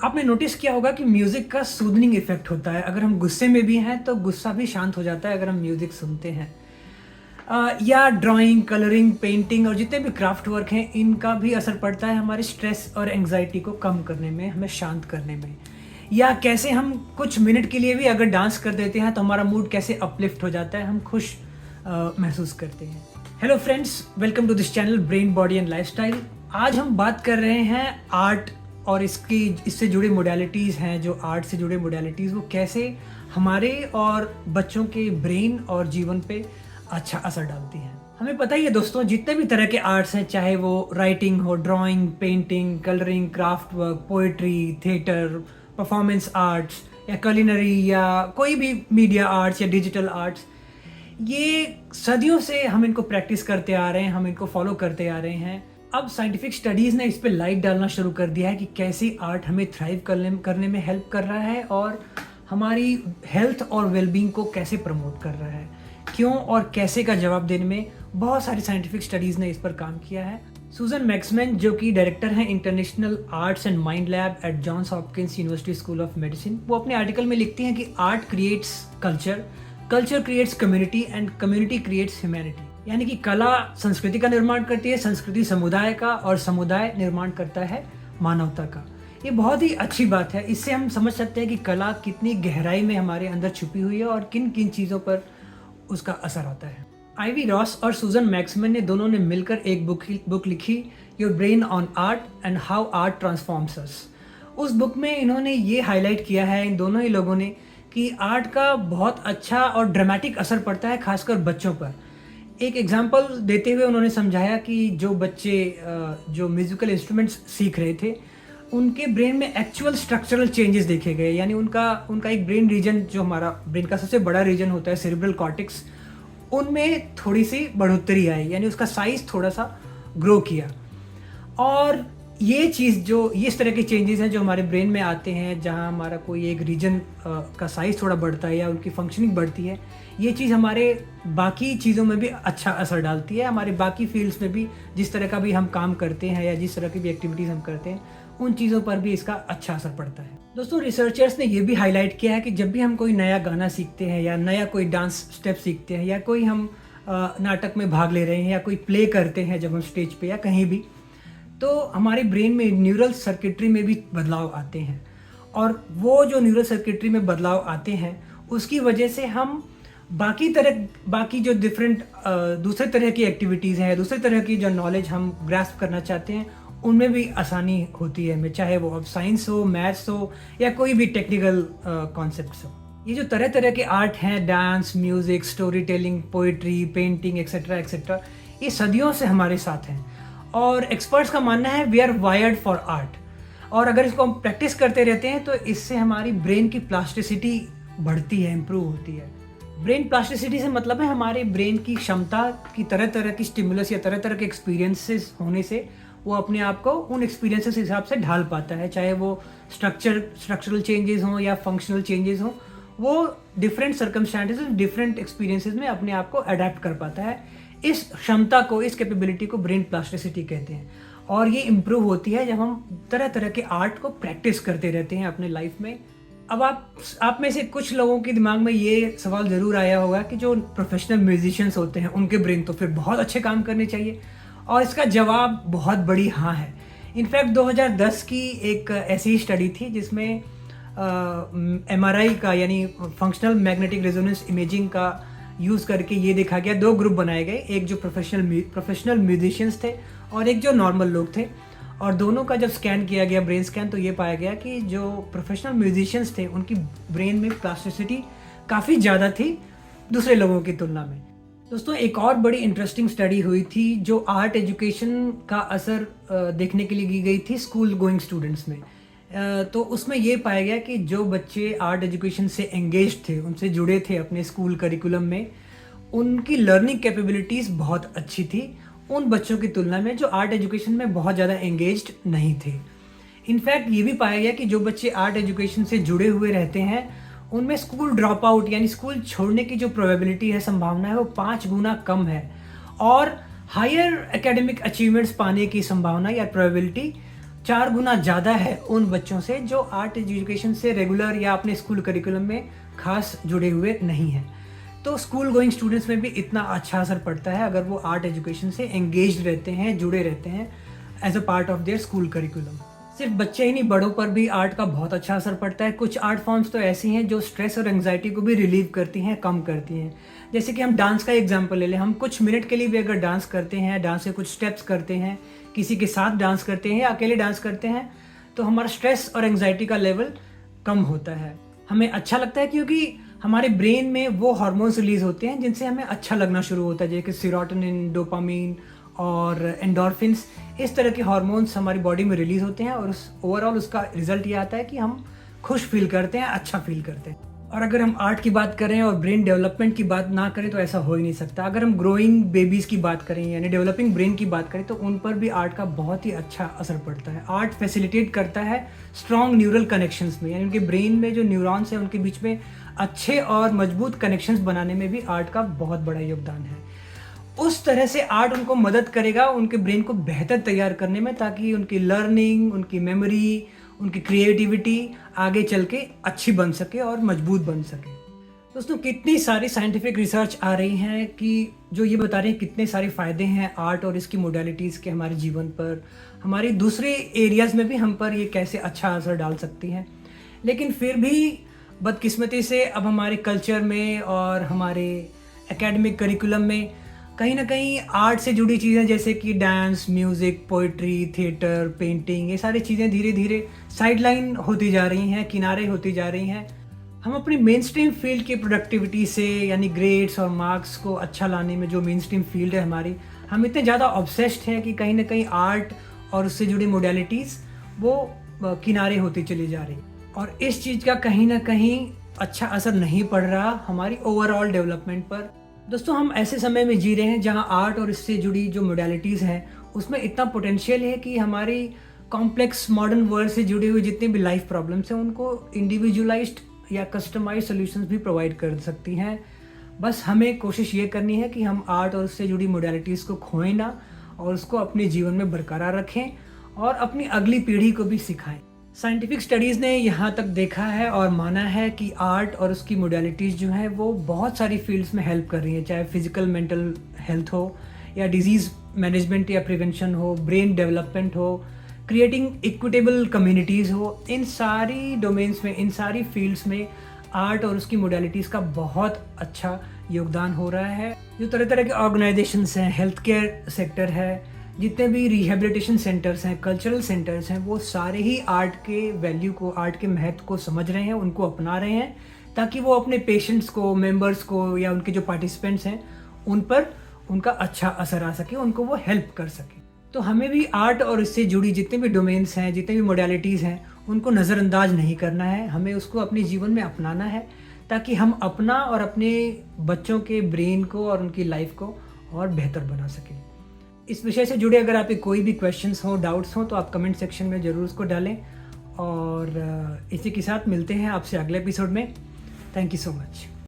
आपने नोटिस किया होगा कि म्यूज़िक का सूदनिंग इफ़ेक्ट होता है। अगर हम गुस्से में भी हैं तो गुस्सा भी शांत हो जाता है अगर हम म्यूज़िक सुनते हैं। या ड्राइंग, कलरिंग, पेंटिंग और जितने भी क्राफ्ट वर्क हैं इनका भी असर पड़ता है हमारे स्ट्रेस और एंग्ज़ायटी को कम करने में, हमें शांत करने में। या कैसे हम कुछ मिनट के लिए भी अगर डांस कर देते हैं तो हमारा मूड कैसे अपलिफ्ट हो जाता है, हम खुश महसूस करते हैं। Hello friends, welcome to this channel brain, body and lifestyle. आज हम बात कर रहे हैं आर्ट और इससे जुड़े मोडालिटीज़ हैं, जो आर्ट से जुड़े मोडालिटीज़ वो कैसे हमारे और बच्चों के ब्रेन और जीवन पे अच्छा असर डालती हैं। हमें पता ही है दोस्तों, जितने भी तरह के आर्ट्स हैं, चाहे वो राइटिंग हो, drawing, painting, colouring, craft work, poetry, theatre, performance arts या कुलिनरी या कोई भी मीडिया आर्ट्स या डिजिटल आर्ट्स, ये सदियों से हम इनको प्रैक्टिस करते आ रहे हैं, हम इनको फॉलो करते आ रहे हैं। अब साइंटिफिक स्टडीज़ ने इस पे लाइट डालना शुरू कर दिया है कि कैसे आर्ट हमें थ्राइव करने में हेल्प कर रहा है और हमारी हेल्थ और वेलबींग को कैसे प्रमोट कर रहा है। क्यों और कैसे का जवाब देने में बहुत सारी साइंटिफिक स्टडीज़ ने इस पर काम किया है। सूजन मैक्समैन, जो कि डायरेक्टर हैं international arts and mind lab at Johns Hopkins University School of Medicine, वो अपने आर्टिकल में लिखती हैं कि art creates culture, culture creates community and community creates humanity. यानी कि कला संस्कृति का निर्माण करती है, संस्कृति समुदाय का और समुदाय निर्माण करता है मानवता का। ये बहुत ही अच्छी बात है। इससे हम समझ सकते हैं कि कला कितनी गहराई में हमारे अंदर छुपी हुई है और किन किन चीज़ों पर उसका असर आता है। आइवी रॉस और सूजन मैक्समैन ने दोनों ने मिलकर एक बुक लिखी, your brain on art and how art transforms us. उस बुक में इन्होंने ये हाईलाइट किया है, इन दोनों ही लोगों ने, कि आर्ट का बहुत अच्छा और ड्रामेटिक असर पड़ता है खासकर बच्चों पर। एक एग्जाम्पल देते हुए उन्होंने समझाया कि जो बच्चे जो म्यूज़िकल इंस्ट्रूमेंट्स सीख रहे थे, उनके ब्रेन में एक्चुअल स्ट्रक्चरल चेंजेस देखे गए। यानी उनका एक ब्रेन रीजन, जो हमारा ब्रेन का सबसे बड़ा रीजन होता है सेरेब्रल कॉर्टेक्स, उनमें थोड़ी सी बढ़ोतरी आई, यानी उसका साइज़ थोड़ा सा ग्रो किया। और ये चीज़, जो ये इस तरह के चेंजेस हैं जो हमारे ब्रेन में आते हैं, जहाँ हमारा कोई एक रीजन का साइज़ थोड़ा बढ़ता है या उनकी फंक्शनिंग बढ़ती है, ये चीज़ हमारे बाकी चीज़ों में भी अच्छा असर डालती है। हमारे बाकी फील्ड्स में भी, जिस तरह का भी हम काम करते हैं या जिस तरह की भी एक्टिविटीज़ हम करते हैं, उन चीज़ों पर भी इसका अच्छा असर पड़ता है। दोस्तों, रिसर्चर्स ने ये भी हाईलाइट किया है कि जब भी हम कोई नया गाना सीखते हैं या नया कोई डांस स्टेप सीखते हैं या कोई हम नाटक में भाग ले रहे हैं या कोई प्ले करते हैं, जब हम स्टेज पे या कहीं भी, तो हमारे ब्रेन में न्यूरल सर्किटरी में भी बदलाव आते हैं। और वो जो न्यूरल सर्किटरी में बदलाव आते हैं, उसकी वजह से हम बाकी जो डिफरेंट दूसरे तरह की एक्टिविटीज़ हैं, दूसरे तरह की जो नॉलेज हम ग्रास्प करना चाहते हैं, उनमें भी आसानी होती है हमें, चाहे वो अब साइंस हो, मैथ्स हो या कोई भी टेक्निकल कॉन्सेप्ट्स हो। ये जो तरह तरह के आर्ट हैं, dance, music, story telling, poetry, painting etcetera etcetera, ये सदियों से हमारे साथ हैं और एक्सपर्ट्स का मानना है we are wired for art. और अगर इसको हम प्रैक्टिस करते रहते हैं तो इससे हमारी ब्रेन की प्लास्टिसिटी बढ़ती है, इम्प्रूव होती है। ब्रेन प्लास्टिसिटी से मतलब है हमारे ब्रेन की क्षमता की तरह तरह की स्टिमुलस या तरह तरह के एक्सपीरियंसेस होने से वो अपने आप को उन एक्सपीरियंसेस के हिसाब से ढाल पाता है, चाहे वो स्ट्रक्चरल चेंजेस हों या फंक्शनल चेंजेस हों, वो डिफरेंट सर्कमस्टेंसेस, डिफरेंट एक्सपीरियंसेस में अपने आप को अडेप्ट कर पाता है। इस क्षमता को, इस कैपेबिलिटी को ब्रेन प्लास्टिसिटी कहते हैं। और ये इम्प्रूव होती है जब हम तरह तरह के आर्ट को प्रैक्टिस करते रहते हैं अपने लाइफ में। अब आप में से कुछ लोगों के दिमाग में ये सवाल ज़रूर आया होगा कि जो प्रोफेशनल म्यूजिशियंस होते हैं, उनके ब्रेन तो फिर बहुत अच्छे काम करने चाहिए। और इसका जवाब बहुत बड़ी हाँ है। इनफैक्ट 2010 की एक ऐसी स्टडी थी जिसमें MRI का, यानी फंक्शनल मैग्नेटिक रेजोनेंस इमेजिंग का यूज़ करके ये देखा गया, दो ग्रुप बनाए गए, एक जो प्रोफेशनल म्यूजिशियंस थे और एक जो नॉर्मल लोग थे। और दोनों का जब स्कैन किया गया, ब्रेन स्कैन, तो ये पाया गया कि जो प्रोफेशनल म्यूजिशियंस थे उनकी ब्रेन में प्लास्टिसिटी काफ़ी ज़्यादा थी दूसरे लोगों की तुलना में। दोस्तों, एक और बड़ी इंटरेस्टिंग स्टडी हुई थी जो आर्ट एजुकेशन का असर देखने के लिए की गई थी स्कूल गोइंग स्टूडेंट्स में। तो उसमें ये पाया गया कि जो बच्चे आर्ट एजुकेशन से एंगेज थे, उनसे जुड़े थे अपने स्कूल करिकुलम में, उनकी लर्निंग कैपेबिलिटीज़ बहुत अच्छी थी उन बच्चों की तुलना में जो आर्ट एजुकेशन में बहुत ज़्यादा एंगेज्ड नहीं थे। इनफैक्ट ये भी पाया गया कि जो बच्चे आर्ट एजुकेशन से जुड़े हुए रहते हैं, उनमें स्कूल ड्रॉप आउट यानी स्कूल छोड़ने की जो प्रोबेबिलिटी है, संभावना है, वो 5 गुना कम है। और हायर एकेडमिक अचीवमेंट्स पाने की संभावना या प्रोबेबिलिटी 4 गुना ज़्यादा है उन बच्चों से जो आर्ट एजुकेशन से रेगुलर या अपने स्कूल करिकुलम में खास जुड़े हुए नहीं हैं। तो स्कूल गोइंग स्टूडेंट्स में भी इतना अच्छा असर पड़ता है अगर वो आर्ट एजुकेशन से एंगेज्ड रहते हैं, जुड़े रहते हैं as a part of their school curriculum. सिर्फ बच्चे ही नहीं, बड़ों पर भी आर्ट का बहुत अच्छा असर पड़ता है। कुछ आर्ट फॉर्म्स तो ऐसी हैं जो स्ट्रेस और एंग्जाइटी को भी रिलीव करती हैं, कम करती हैं। जैसे कि हम डांस का एग्जांपल ले लें, हम कुछ मिनट के लिए भी अगर डांस करते हैं, डांस के कुछ स्टेप्स करते हैं, किसी के साथ डांस करते हैं या अकेले डांस करते हैं, तो हमारा स्ट्रेस और एंग्जाइटी का लेवल कम होता है। हमें अच्छा लगता है क्योंकि हमारे ब्रेन में वो हार्मोन्स रिलीज होते हैं जिनसे हमें अच्छा लगना शुरू होता है, जैसे कि सीरोटोनिन, डोपामीन और एंडोर्फिन्स। इस तरह के हार्मोन्स हमारी बॉडी में रिलीज होते हैं और ओवरऑल उसका रिजल्ट ये आता है कि हम खुश फील करते हैं, अच्छा फील करते हैं। और अगर हम आर्ट की बात करें और ब्रेन डेवलपमेंट की बात ना करें तो ऐसा हो ही नहीं सकता। अगर हम ग्रोइंग बेबीज़ की बात करें यानी डेवलपिंग ब्रेन की बात करें तो उन पर भी आर्ट का बहुत ही अच्छा असर पड़ता है। आर्ट फैसिलिटेट करता है स्ट्रॉन्ग न्यूरल कनेक्शंस में, यानी उनके ब्रेन में जो न्यूरॉन्स हैं उनके बीच में अच्छे और मजबूत कनेक्शंस बनाने में भी आर्ट का बहुत बड़ा योगदान है। उस तरह से आर्ट उनको मदद करेगा उनके ब्रेन को बेहतर तैयार करने में, ताकि उनकी लर्निंग, उनकी मेमोरी, उनकी क्रिएटिविटी आगे चल के अच्छी बन सके और मजबूत बन सके। दोस्तों, कितनी सारी साइंटिफिक रिसर्च आ रही हैं कि जो ये बता रही है कितने सारे फ़ायदे हैं आर्ट और इसकी मोडालिटीज़ के हमारे जीवन पर, हमारी दूसरे एरियाज़ में भी हम पर ये कैसे अच्छा असर डाल सकती हैं। लेकिन फिर भी बदकिस्मती से अब हमारे कल्चर में और हमारे एकेडमिक करिकुलम में कहीं ना कहीं आर्ट से जुड़ी चीज़ें जैसे कि dance, music, poetry, theatre, painting, ये सारी चीज़ें धीरे धीरे साइडलाइन होती जा रही हैं, किनारे होती जा रही हैं। हम अपनी मेन स्ट्रीम फील्ड की प्रोडक्टिविटी से, यानी ग्रेड्स और मार्क्स को अच्छा लाने में, जो मेन स्ट्रीम फील्ड है हमारी, हम इतने ज़्यादा ऑब्सेस्ड हैं कि कहीं ना कहीं आर्ट और उससे जुड़ी मोडालिटीज़ वो किनारे होती चली जा रही। और इस चीज़ का कहीं ना कहीं अच्छा असर नहीं पड़ रहा हमारी ओवरऑल डेवलपमेंट पर। दोस्तों, हम ऐसे समय में जी रहे हैं जहां आर्ट और इससे जुड़ी जो मोडालिटीज़ हैं उसमें इतना पोटेंशियल है कि हमारी कॉम्प्लेक्स मॉडर्न वर्ल्ड से जुड़ी हुई जितनी भी लाइफ प्रॉब्लम्स हैं उनको इंडिविजुअलाइज्ड या कस्टमाइज्ड सॉल्यूशंस भी प्रोवाइड कर सकती हैं। बस हमें कोशिश ये करनी है कि हम आर्ट और उससे जुड़ी मोडालिटीज़ को खोएं ना और उसको अपने जीवन में बरकरार रखें और अपनी अगली पीढ़ी को भी सिखाएं। साइंटिफिक स्टडीज़ ने यहाँ तक देखा है और माना है कि आर्ट और उसकी मोडालिटीज़ जो हैं वो बहुत सारी फील्ड्स में हेल्प कर रही हैं, चाहे फिजिकल मेंटल हेल्थ हो या डिजीज़ मैनेजमेंट या प्रिवेंशन हो, ब्रेन डेवलपमेंट हो, क्रिएटिंग इक्विटेबल कम्युनिटीज़ हो। इन सारी डोमेन्स में, इन सारी फील्ड्स में आर्ट और उसकी मोडालिटीज़ का बहुत अच्छा योगदान हो रहा है। जो तरह तरह के ऑर्गेनाइजेशंस हैं, हेल्थ केयर सेक्टर है, जितने भी रिहेबिलिटेशन सेंटर्स हैं, कल्चरल सेंटर्स हैं, वो सारे ही आर्ट के वैल्यू को, आर्ट के महत्व को समझ रहे हैं, उनको अपना रहे हैं, ताकि वो अपने पेशेंट्स को, मेंबर्स को या उनके जो पार्टिसिपेंट्स हैं उन पर उनका अच्छा असर आ सके, उनको वो हेल्प कर सके। तो हमें भी आर्ट और इससे जुड़ी जितने भी डोमेन्स हैं, जितने भी मोडालिटीज़ हैं, उनको नज़रअंदाज नहीं करना है, हमें उसको अपने जीवन में अपनाना है, ताकि हम अपना और अपने बच्चों के ब्रेन को और उनकी लाइफ को और बेहतर बना सकें। इस विषय से जुड़े अगर आपके कोई भी क्वेश्चंस हो, डाउट्स हो, तो आप कमेंट सेक्शन में ज़रूर उसको डालें। और इसी के साथ मिलते हैं आपसे अगले एपिसोड में। Thank you so much.